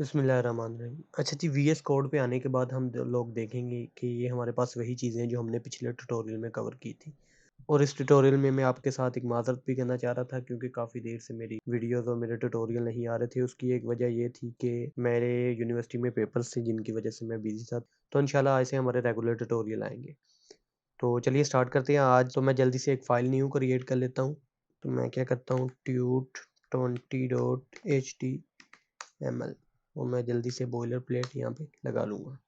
बिस्मिल्लाहिर्रहमानिर्रहीम। अच्छा जी, VS code पे आने के बाद हम लोग देखेंगे कि ये हमारे पास वही चीज़ें हैं जो हमने पिछले ट्यूटोरियल में कवर की थी। और इस ट्यूटोरियल में मैं आपके साथ एक माज़रत भी करना चाह रहा था क्योंकि काफ़ी देर से मेरी वीडियोस और मेरे ट्यूटोरियल नहीं आ रहे थे। उसकी एक वजह ये थी कि मेरे यूनिवर्सिटी में पेपर्स थे जिनकी वजह से मैं बिजी था। तो इंशाल्लाह आज से हमारे रेगुलर ट्यूटोरियल आएंगे। तो चलिए स्टार्ट करते हैं। आज तो मैं जल्दी से एक फ़ाइल न्यू क्रिएट कर लेता हूँ। तो मैं क्या करता हूँ, tut20.html, और मैं जल्दी से बॉयलर प्लेट यहाँ पे लगा लूँगा।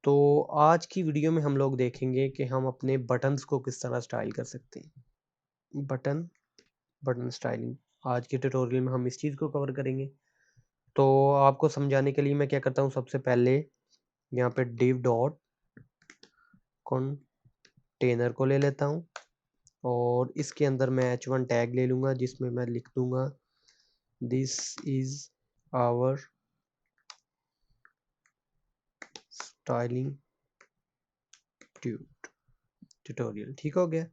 तो आज की वीडियो में हम लोग देखेंगे कि हम अपने बटन्स को किस तरह स्टाइल कर सकते हैं। बटन स्टाइलिंग आज के ट्यूटोरियल में हम इस चीज़ को कवर करेंगे। तो आपको समझाने के लिए मैं क्या करता हूँ, सबसे पहले यहाँ पे div डॉट कंटेनर को ले लेता हूँ और इसके अंदर मैं h1 टैग ले लूँगा जिसमें मैं लिख दूँगा this is our styling tutorial. ठीक हो गया।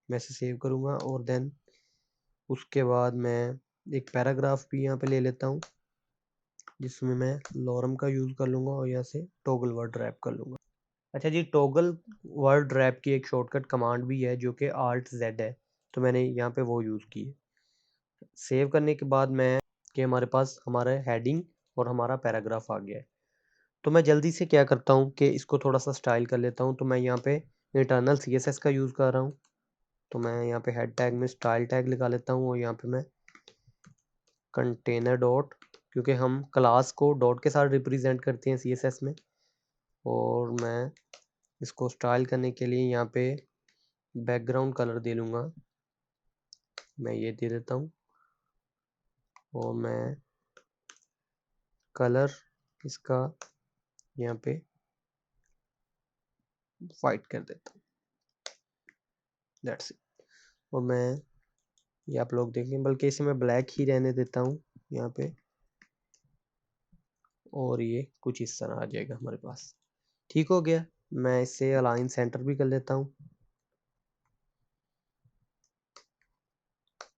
मैं इसे सेव करूँगा और देन उसके बाद मैं एक पैराग्राफ भी यहाँ पे ले लेता हूँ जिसमें मैं लॉरम का यूज़ कर लूँगा और यहाँ से टॉगल वर्ड रैप कर लूँगा। अच्छा जी, टॉगल वर्ड रैप की एक शॉर्टकट कमांड भी है जो कि Alt Z है, तो मैंने यहाँ पे वो यूज़ की है। सेव करने के बाद मैं कि हमारे पास हमारा हेडिंग और हमारा पैराग्राफ आ गया है। तो मैं जल्दी से क्या करता हूँ कि इसको थोड़ा सा स्टाइल कर लेता हूँ। तो मैं यहाँ पे इंटरनल CSS का यूज़ कर रहा हूँ। तो मैं यहाँ पे हेड टैग में स्टाइल टैग लगा लेता हूँ और यहाँ पे मैं कंटेनर डॉट, क्योंकि हम क्लास को डॉट के साथ रिप्रेजेंट करते हैं CSS में, और मैं इसको स्टाइल करने के लिए यहाँ पे बैकग्राउंड कलर दे लूँगा। मैं ये दे देता हूँ और मैं कलर इसका यहाँ पे वाइट कर देता हूँ। That's it. और मैं ये आप लोग देखें, बल्कि इसे मैं ब्लैक ही रहने देता हूँ यहाँ पे, और ये कुछ इस तरह आ जाएगा हमारे पास। ठीक हो गया। मैं इसे अलाइन सेंटर भी कर लेता हूँ,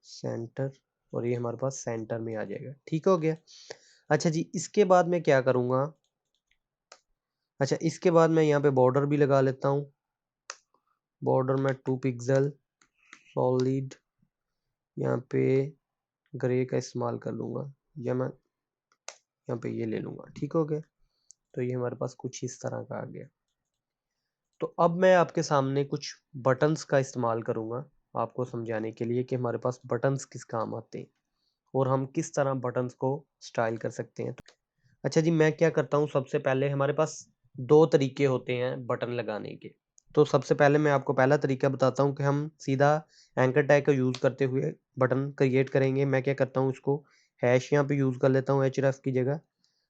सेंटर, और ये हमारे पास सेंटर में आ जाएगा। ठीक हो गया। अच्छा जी, इसके बाद मैं क्या करूँगा, अच्छा इसके बाद मैं यहाँ पे बॉर्डर भी लगा लेता हूँ। बॉर्डर में 2 पिक्सल सॉलिड यहाँ पे ग्रे का इस्तेमाल कर लूँगा, या मैं यहाँ पे ये ले लूँगा। ठीक हो गया। तो ये हमारे पास कुछ इस तरह का आ गया। तो अब मैं आपके सामने कुछ बटन्स का इस्तेमाल करूँगा आपको समझाने के लिए कि हमारे पास बटन्स किस काम आते हैं और हम किस तरह बटन्स को स्टाइल कर सकते हैं। अच्छा जी, मैं क्या करता हूँ, सबसे पहले हमारे पास दो तरीके होते हैं बटन लगाने के। तो सबसे पहले मैं आपको पहला तरीका बताता हूँ कि हम सीधा एंकर टैग का यूज़ करते हुए बटन क्रिएट करेंगे। मैं क्या करता हूँ, इसको हैश यहाँ पे यूज़ कर लेता हूँ href की जगह।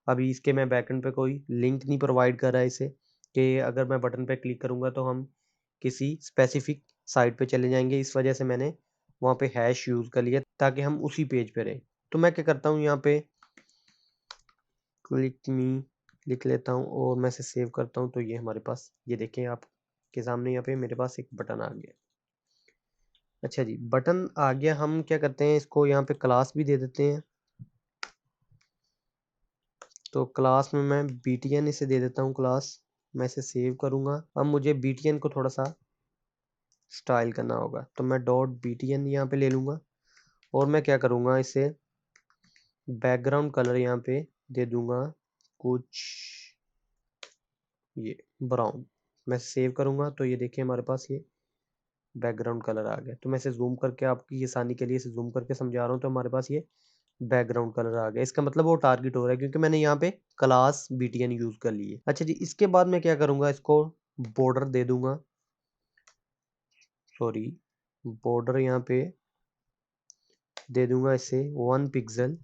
अभी इसके मैं बैकएंड पे कोई लिंक नहीं प्रोवाइड कर रहा है इसे, कि अगर मैं बटन पे क्लिक करूँगा तो हम किसी स्पेसिफिक साइट पे चले जाएंगे। इस वजह से मैंने वहाँ पे हैश यूज़ कर लिया ताकि हम उसी पेज पे रहें। तो मैं क्या करता हूँ, यहाँ पे क्लिक मी लिख लेता हूँ और मैं इसे सेव करता हूँ। तो ये हमारे पास, ये देखें आपके सामने यहाँ पे मेरे पास एक बटन आ गया। अच्छा जी, बटन आ गया। हम क्या करते हैं, इसको यहाँ पे क्लास भी दे देते हैं। तो क्लास में मैं btn इसे दे देता हूँ क्लास। मैं इसे सेव करूँगा। अब मुझे btn को थोड़ा सा स्टाइल करना होगा, तो मैं .btn यहाँ पे ले लूँगा और मैं क्या करूँगा, इसे बैकग्राउंड कलर यहाँ पे दे दूँगा कुछ ये ब्राउन। मैं सेव करूँगा तो ये देखिए हमारे पास ये बैकग्राउंड कलर आ गया। तो मैं इसे जूम करके आपकी आसानी के लिए इसे जूम करके समझा रहा हूँ। तो हमारे पास ये बैकग्राउंड कलर आ गया। इसका मतलब वो टारगेट हो रहा है क्योंकि मैंने यहाँ पे क्लास btn यूज कर ली है। अच्छा जी, इसके बाद मैं क्या करूँगा, इसको बॉर्डर दे दूंगा, सॉरी बॉर्डर यहाँ पे दे दूंगा इसे 1 पिक्सल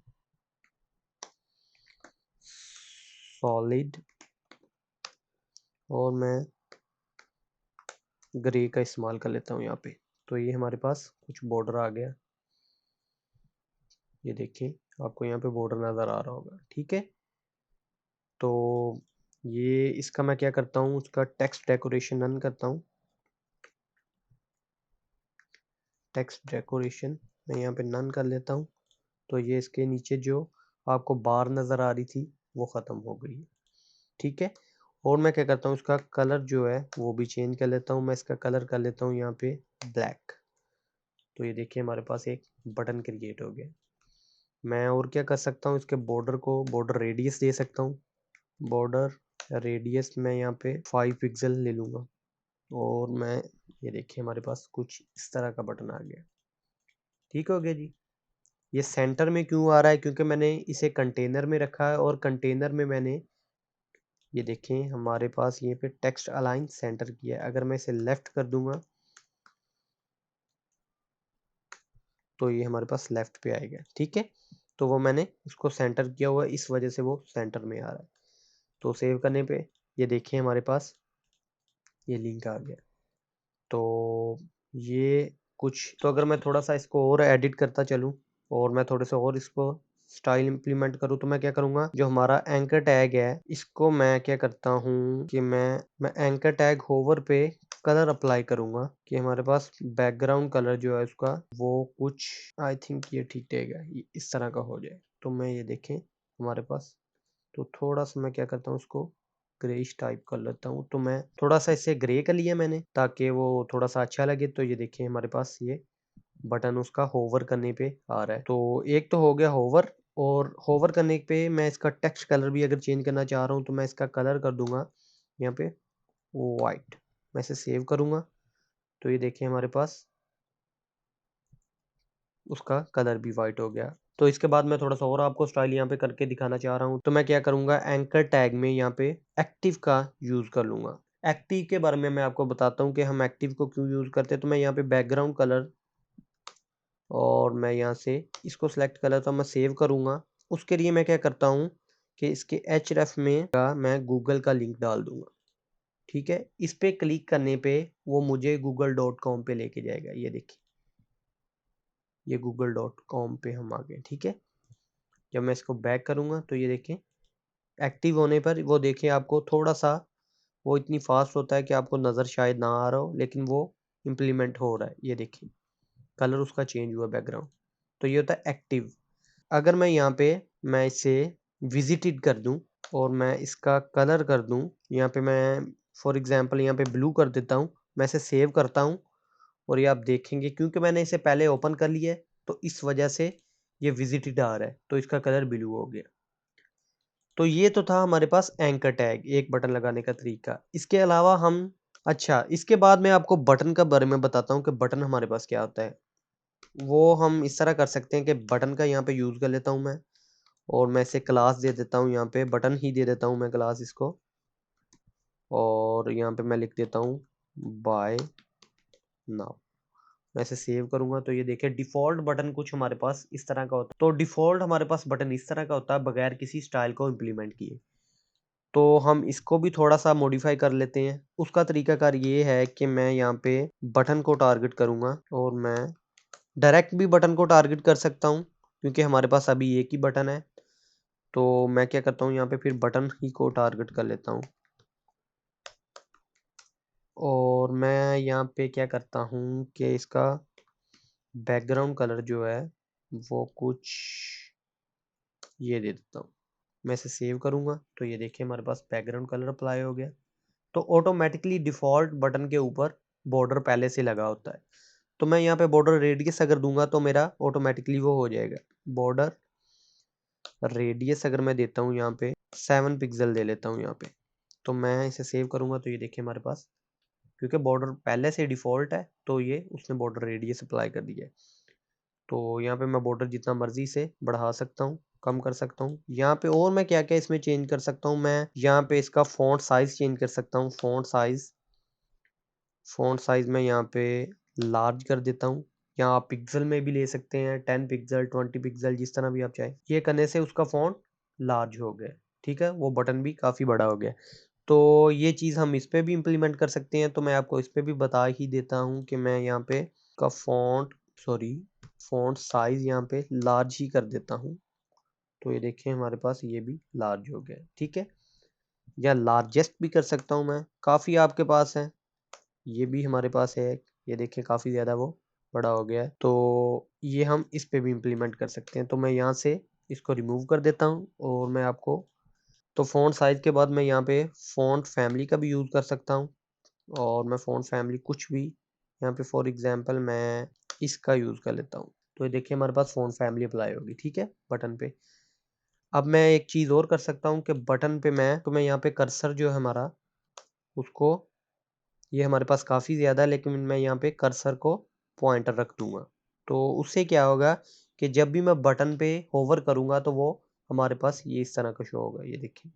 सॉलिड, और मैं ग्रे का इस्तेमाल कर लेता हूँ यहाँ पे। तो ये हमारे पास कुछ बॉर्डर आ गया। ये देखिए आपको यहाँ पे बॉर्डर नज़र आ रहा होगा। ठीक है। तो ये इसका मैं क्या करता हूँ, उसका टेक्स्ट डेकोरेशन रन करता हूँ। टेक्स्ट डेकोरेशन मैं यहाँ पे नन कर लेता हूँ। तो ये इसके नीचे जो आपको बार नज़र आ रही थी वो ख़त्म हो गई है, ठीक है। और मैं क्या करता हूँ, इसका कलर जो है वो भी चेंज कर लेता हूँ। मैं इसका कलर कर लेता हूँ यहाँ पे ब्लैक। तो ये देखिए हमारे पास एक बटन क्रिएट हो गया। मैं और क्या कर सकता हूँ, इसके बॉर्डर को बॉर्डर रेडियस दे सकता हूँ। बॉर्डर रेडियस मैं यहाँ पे 5 पिक्सल ले लूँगा और मैं ये देखिए हमारे पास कुछ इस तरह का बटन आ गया। ठीक हो गया जी। ये सेंटर में क्यों आ रहा है, क्योंकि मैंने इसे कंटेनर में रखा है और कंटेनर में मैंने ये देखें हमारे पास ये पे टेक्स्ट अलाइन सेंटर किया है। अगर मैं इसे लेफ्ट कर दूंगा तो ये हमारे पास लेफ्ट पे आएगा, ठीक है। तो वो मैंने इसको सेंटर किया हुआ है, इस वजह से वो सेंटर में आ रहा है। तो सेव करने पे ये देखिए हमारे पास ये लिंक आ गया। तो ये कुछ तो अगर मैं थोड़ा सा इसको और एडिट करता चलूँ और मैं थोड़े से और इसको स्टाइल इम्प्लीमेंट करूँ, तो मैं क्या करूँगा, जो हमारा एंकर टैग है इसको मैं क्या करता हूँ कि मैं एंकर टैग होवर पे कलर अप्लाई करूँगा कि हमारे पास बैकग्राउंड कलर जो है उसका वो कुछ आई थिंक ये ठीक रहेगा, ये इस तरह का हो जाए। तो मैं ये देखें हमारे पास तो थोड़ा सा मैं क्या करता हूँ उसको ग्रेइश टाइप कर लेता हूँ। तो मैं थोड़ा सा इसे ग्रे कर लिया मैंने ताकि वो थोड़ा सा अच्छा लगे। तो ये देखिए हमारे पास ये बटन उसका होवर करने पे आ रहा है। तो एक तो हो गया होवर, और होवर करने पे मैं इसका टेक्स्ट कलर भी अगर चेंज करना चाह रहा हूँ तो मैं इसका कलर कर दूंगा यहाँ पे वाइट। मैं इसे सेव करूंगा तो ये देखिए हमारे पास उसका कलर भी वाइट हो गया। तो इसके बाद मैं थोड़ा सा और आपको स्टाइल यहाँ पे करके दिखाना चाह रहा हूँ। तो मैं क्या करूँगा, एंकर टैग में यहाँ पे एक्टिव का यूज़ कर लूँगा। एक्टिव के बारे में मैं आपको बताता हूँ कि हम एक्टिव को क्यों यूज़ करते हैं। तो मैं यहाँ पे बैकग्राउंड कलर और मैं यहाँ से इसको सेलेक्ट कर लेता हूँ, मैं सेव करूँगा। उसके लिए मैं क्या करता हूँ कि इसके href में मैं गूगल का लिंक डाल दूँगा, ठीक है। इस पे क्लिक करने पे वो मुझे google.com पे लेके जाएगा। ये देखिए ये google.com पे हम आ गए, ठीक है। जब मैं इसको बैक करूँगा तो ये देखें एक्टिव होने पर वो देखिए आपको थोड़ा सा वो इतनी फास्ट होता है कि आपको नज़र शायद ना आ रहा हो, लेकिन वो इम्प्लीमेंट हो रहा है। ये देखिए कलर उसका चेंज हुआ बैकग्राउंड। तो ये होता है एक्टिव। अगर मैं यहाँ पे मैं इसे विजिटेड कर दूँ और मैं इसका कलर कर दूँ, यहाँ पे मैं फॉर एग्जांपल यहाँ पे ब्लू कर देता हूँ। मैं इसे सेव करता हूँ और ये आप देखेंगे क्योंकि मैंने इसे पहले ओपन कर लिया है तो इस वजह से ये विजिटेड आ रहा है, तो इसका कलर ब्लू हो गया। तो ये तो था हमारे पास एंकर टैग, एक बटन लगाने का तरीका। इसके अलावा हम अच्छा इसके बाद मैं आपको बटन का बारे में बताता हूँ कि बटन हमारे पास क्या होता है। वो हम इस तरह कर सकते हैं कि बटन का यहाँ पे यूज़ कर लेता हूँ मैं और मैं इसे क्लास दे देता हूँ, यहाँ पे बटन ही दे देता हूँ मैं क्लास इसको। और यहाँ पे मैं लिख देता हूँ बाय नाउ। मैं इसे सेव करूंगा तो ये देखिए डिफ़ॉल्ट बटन कुछ हमारे पास इस तरह का होता है। तो डिफ़ॉल्ट हमारे पास बटन इस तरह का होता है बगैर किसी स्टाइल को इम्प्लीमेंट किए। तो हम इसको भी थोड़ा सा मॉडिफाई कर लेते हैं। उसका तरीकाकार ये है कि मैं यहाँ पे बटन को टारगेट करूँगा और मैं डायरेक्ट भी बटन को टारगेट कर सकता हूँ क्योंकि हमारे पास अभी एक ही बटन है। तो मैं क्या करता हूँ यहाँ पे फिर बटन ही को टारगेट कर लेता हूँ और मैं यहाँ पे क्या करता हूँ कि इसका बैकग्राउंड कलर जो है वो कुछ ये दे देता हूँ। मैं इसे सेव करूँगा तो ये देखिए हमारे पास बैकग्राउंड कलर अप्लाई हो गया। तो ऑटोमेटिकली डिफ़ॉल्ट बटन के ऊपर बॉर्डर पहले से लगा होता है। तो मैं यहाँ पे बॉर्डर रेडियस अगर दूंगा तो मेरा ऑटोमेटिकली वो हो जाएगा। बॉर्डर रेडियस अगर मैं देता हूँ यहाँ पे 7 पिक्सल दे लेता हूँ यहाँ पे। तो मैं इसे सेव करूँगा तो ये देखिए हमारे पास क्योंकि बॉर्डर पहले से डिफ़ॉल्ट है तो ये उसने बॉर्डर रेडियस अप्लाई कर दिया है। तो यहाँ पे मैं बॉर्डर जितना मर्जी से बढ़ा सकता हूँ, कम कर सकता हूँ। यहाँ पे और मैं क्या क्या इसमें चेंज कर सकता हूँ, मैं यहाँ पे इसका फ़ॉन्ट साइज़ चेंज कर सकता हूँ। फ़ॉन्ट साइज़ मैं यहाँ पे लार्ज कर देता हूँ, या आप पिक्सल में भी ले सकते हैं, 10 पिक्सल 20 पिक्सल जिस तरह भी आप चाहें। ये करने से उसका फ़ॉन्ट लार्ज हो गया, ठीक है। वो बटन भी काफ़ी बड़ा हो गया। तो ये चीज़ हम इस पे भी इम्प्लीमेंट कर सकते हैं। तो मैं आपको इस पे भी बता ही देता हूँ कि मैं यहाँ पे का फ़ॉन्ट साइज़ यहाँ पे लार्ज ही कर देता हूँ। तो ये देखिए हमारे पास ये भी लार्ज हो गया, ठीक है। या लार्जेस्ट भी कर सकता हूँ मैं, काफ़ी आपके पास है। ये भी हमारे पास है, ये देखिए काफ़ी ज़्यादा वो बड़ा हो गया है। तो ये हम इस पे भी इम्प्लीमेंट कर सकते हैं। तो मैं यहाँ से इसको रिमूव कर देता हूँ और मैं आपको तो फ़ॉन्ट साइज़ के बाद मैं यहाँ पे फ़ॉन्ट फैमिली का भी यूज़ कर सकता हूँ और मैं फ़ॉन्ट फैमिली कुछ भी यहाँ पे फॉर एग्जांपल मैं इसका यूज़ कर लेता हूँ। तो ये देखिए हमारे पास फ़ॉन्ट फैमिली अप्लाई होगी, ठीक है, बटन पे। अब मैं एक चीज़ और कर सकता हूँ कि बटन पे मैं यहाँ पे कर्सर जो है हमारा उसको ये हमारे पास काफ़ी ज़्यादा है लेकिन मैं यहाँ पे कर्सर को पॉइंटर रख दूँगा। तो उससे क्या होगा कि जब भी मैं बटन पे होवर करूँगा तो वो हमारे पास ये इस तरह का शो होगा, ये देखिए।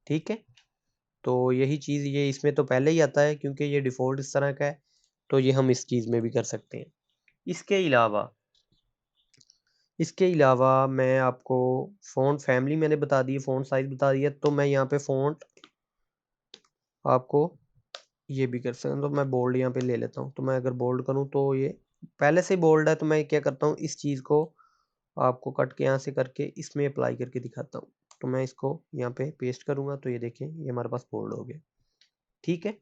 ठीक है? तो यही चीज़ ये इसमें तो पहले ही आता है क्योंकि ये डिफ़ॉल्ट इस तरह का है, तो ये हम इस चीज़ में भी कर सकते हैं। इसके अलावा मैं आपको फ़ॉन्ट फैमिली मैंने बता दी है, फ़ॉन्ट साइज़ बता दिया, तो मैं यहाँ पे फ़ॉन्ट आपको ये भी कर सकता हूँ, तो मैं बोल्ड यहाँ पे ले लेता हूँ। तो मैं अगर बोल्ड करूँ तो ये पहले से बोल्ड है तो मैं क्या करता हूँ इस चीज़ को आपको कट के यहाँ से करके इसमें अप्लाई करके दिखाता हूँ। तो मैं इसको यहाँ पे पेस्ट करूँगा तो ये देखें ये हमारे पास बोल्ड हो गया। ठीक है?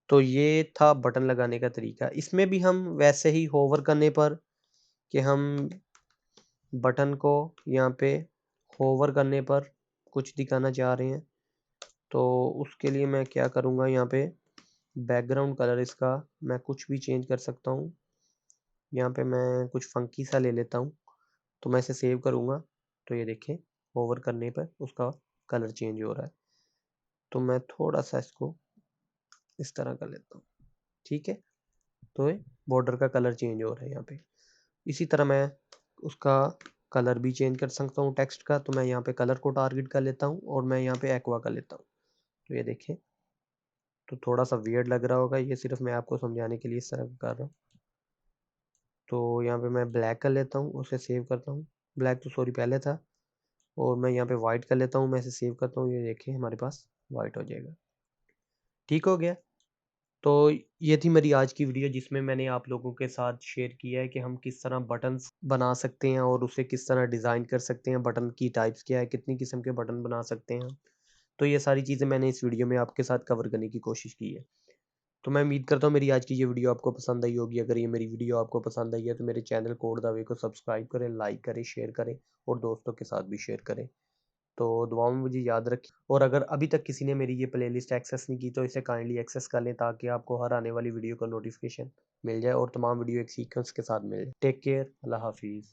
तो ये था बटन लगाने का तरीका। इसमें भी हम वैसे ही होवर करने पर कि हम बटन को यहाँ पे होवर करने पर कुछ दिखाना चाह रहे हैं, तो उसके लिए मैं क्या करूँगा यहाँ पे बैकग्राउंड कलर इसका मैं कुछ भी चेंज कर सकता हूँ। यहाँ पे मैं कुछ फंकी सा ले लेता हूँ, तो मैं इसे सेव करूँगा, तो ये देखें होवर करने पर उसका कलर चेंज हो रहा है। तो मैं थोड़ा-सा इसको इस तरह कर लेता हूँ, ठीक है? तो ये बॉर्डर का कलर चेंज हो रहा है यहाँ पे। इसी तरह मैं उसका कलर भी चेंज कर सकता हूँ टेक्स्ट का, तो मैं यहाँ पे कलर को टारगेट कर लेता हूँ और मैं यहाँ पे एक्वा कर लेता हूँ। तो ये देखें, तो थोड़ा-सा वियर्ड लग रहा होगा, ये सिर्फ़ मैं आपको समझाने के लिए इस तरह का कर रहा हूँ। तो यहाँ पे मैं ब्लैक कर लेता हूँ, उसे सेव करता हूँ। ब्लैक तो सॉरी पहले था और मैं यहाँ पे वाइट कर लेता हूँ, मैं इसे सेव करता हूँ, ये देखिए हमारे पास वाइट हो जाएगा। ठीक हो गया? तो ये थी मेरी आज की वीडियो जिसमें मैंने आप लोगों के साथ शेयर किया है कि हम किस तरह बटन्स बना सकते हैं और उसे किस तरह डिज़ाइन कर सकते हैं, बटन की टाइप्स क्या है, कितनी किस्म के बटन बना सकते हैं हम। तो ये सारी चीज़ें मैंने इस वीडियो में आपके साथ कवर करने की कोशिश की है। तो मैं उम्मीद करता हूँ मेरी आज की ये वीडियो आपको पसंद आई होगी। अगर ये मेरी वीडियो आपको पसंद आई है तो मेरे चैनल कोड द वे को सब्सक्राइब करें, लाइक करें, शेयर करें और दोस्तों के साथ भी शेयर करें। तो दुआओं में मुझे याद रखें और अगर अभी तक किसी ने मेरी ये प्लेलिस्ट एक्सेस नहीं की तो इसे काइंडली एक्सेस कर लें ताकि आपको हर आने वाली वीडियो का नोटिफिकेशन मिल जाए और तमाम वीडियो एक सीक्वेंस के साथ मिल जाए। टेक केयर, अल्लाह हाफिज़।